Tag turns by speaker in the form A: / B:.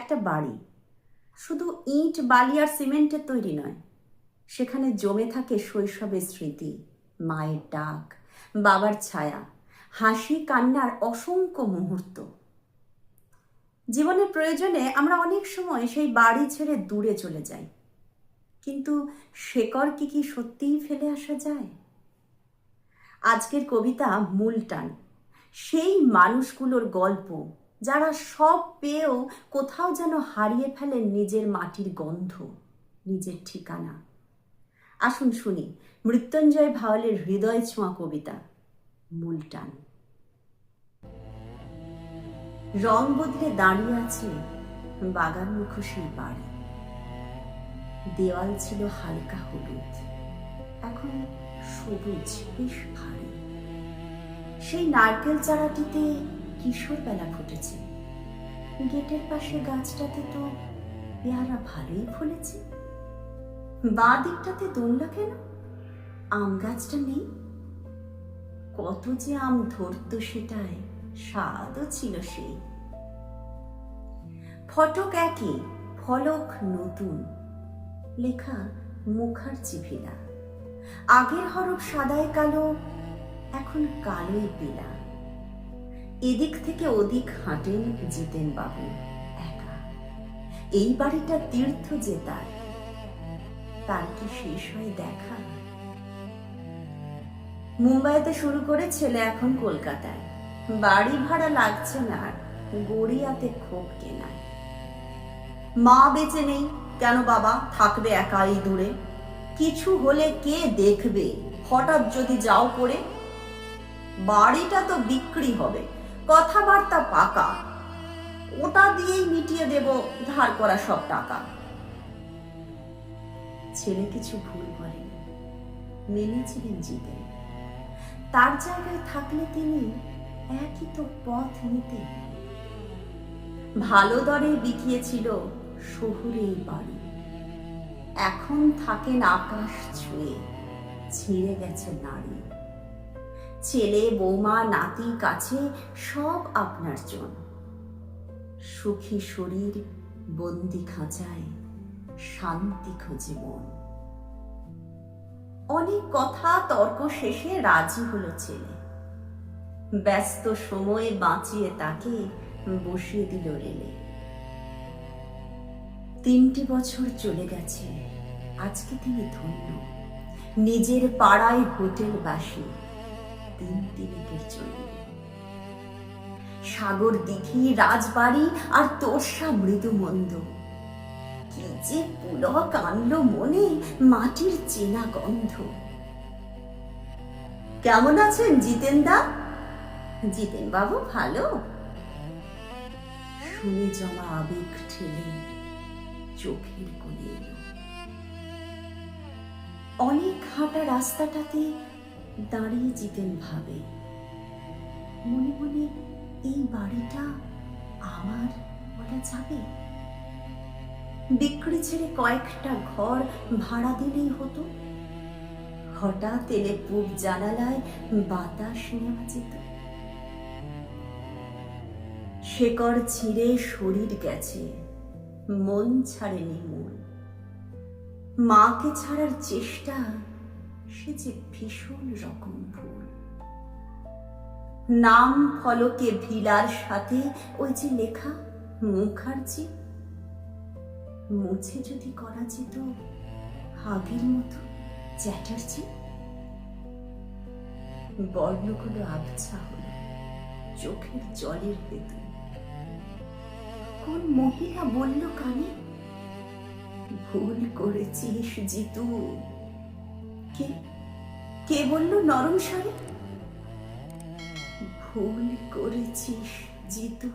A: একটা বাড়ি শুধু ইট বালি আর সিমেন্টের তৈরি নয়, সেখানে জমে থাকে শৈশবের স্মৃতি, মায়ের ডাক, বাবার ছায়া, হাসি কান্নার অসংখ্য মুহূর্ত। জীবনের প্রয়োজনে আমরা অনেক সময় সেই বাড়ি ছেড়ে দূরে চলে যাই, কিন্তু শেকড় কি সত্যিই ফেলে আসা যায়? আজকের কবিতা মূল টান, সেই মানুষগুলোর গল্প যারা সব পেয়েও কোথাও যেন হারিয়ে ফেলেন নিজের মাটির গন্ধ, নিজের ঠিকানা। আসুন শুনি মৃত্যুঞ্জয় ভাওয়ালের হৃদয় ছোঁয়া কবিতা মূল টান। রং বদলে দাঁড়িয়ে আছে বাগান মুখোশের বাড়ি। দেওয়াল ছিল হালকা হলুদ, এখন সবুজ বেশ ভারী। সেই নারকেল চারাটিতে কিশোর বেলা ফুটেছে, গেটের পাশে গাছটাতে তো পেয়ারা ভালোই ফলেছে। বাঁ দিকটাতে দোলনা কেন, আম গাছটা নেই? কত যে আম ধরতো সেটায়, স্বাদও ছিল সেই। ফটক একই, ফলক নতুন, লেখা মুখার্জি ভিলা। আগের হরফ সাদায় কালো, এখন কালোই পেলা। এদিক থেকে ওদিক হাঁটেন জিতেন বাবু একা। এই বাড়িটা তীর্থ যে তার কি শেষ হয় দেখা? মুম্বাইতে শুরু করে ছেলে এখন কলকাতায়, বাড়ি ভাড়া লাগছে না, গড়িয়াতে ক্ষোভ কেনায়। মা বেঁচে নেই কেন বাবা, থাকবে একাই দূরে? কিছু হলে কে দেখবে হঠাৎ যদি যাও পড়ে? বাড়িটা তো বিক্রি হবে, কথাবার্তা পাকা, ওটা দিয়েই মিটিয়ে দেব ধার করা সব টাকা। ছেলে কিছু ভুল করেনি, মেনেছিলেন জিতে। তার জায়গায় থাকলে তিনি একই তো পথ নিতেন। ভালো দরে বিকিয়েছিল শহুরেই বাড়ি, এখন থাকেন আকাশ ছুঁয়ে, ছিঁড়ে গেছে নারী। ছেলে বৌমা নাতি কাছে সব আপনার জন, সুখী শরীর বন্দি খাঁচায়, শান্তি খোঁজে মন। অনেক কথা তর্ক শেষে রাজি হলো ছেলে, ব্যস্ত সময়ে বাঁচিয়ে তাকে বসিয়ে দিল রেলে। 3টি বছর চলে গেছে, আজকে তিনি ধন্য, নিজের পাড়ায় হোটেল বাসী, 3 জন্য। সাগর দিঘি রাজবাড়ি আর তোরসা মৃদু মন্দ, কি যে পুলক আনলো মনে মাটির চেনা গন্ধ। কেমন আছেন জিতেন দা? জিতেন বাবু ভালো? শুনে জমা আবেগ ঠেলে চোখের কোণে এলো। অনেক হাঁটা রাস্তাটাতে দাঁড়িয়ে জিতেন ভাবে, মনে মনে এই বাড়িটা আমার বলা যাবে? বিক্রি ছেড়ে কয়েকটা ঘর ভাড়া দিলেই হতো। হঠাৎ এলে পূব জানালায় বাতাস নেওয়া যেত। শেকড় ছিঁড়ে শরীর গেছে, মন ছাড়েনি মূল। মাকে ছাড়ার চেষ্টা সে যে ভীষণ রকম ভুল। নাম ফলকে ভিলার সাথে ওই যে লেখা মুখার্জি, মুছে যদি করা যেত আগের মতো চ্যাটার্জি। বর্ণগুলো আবছা হলো চোখের জলের ভেতর। কোন মহিলা বলল কানে, ভুল করেছিস জিতু। কে কে বলল নরম স্বরে, ভুল করেছিস জিতু।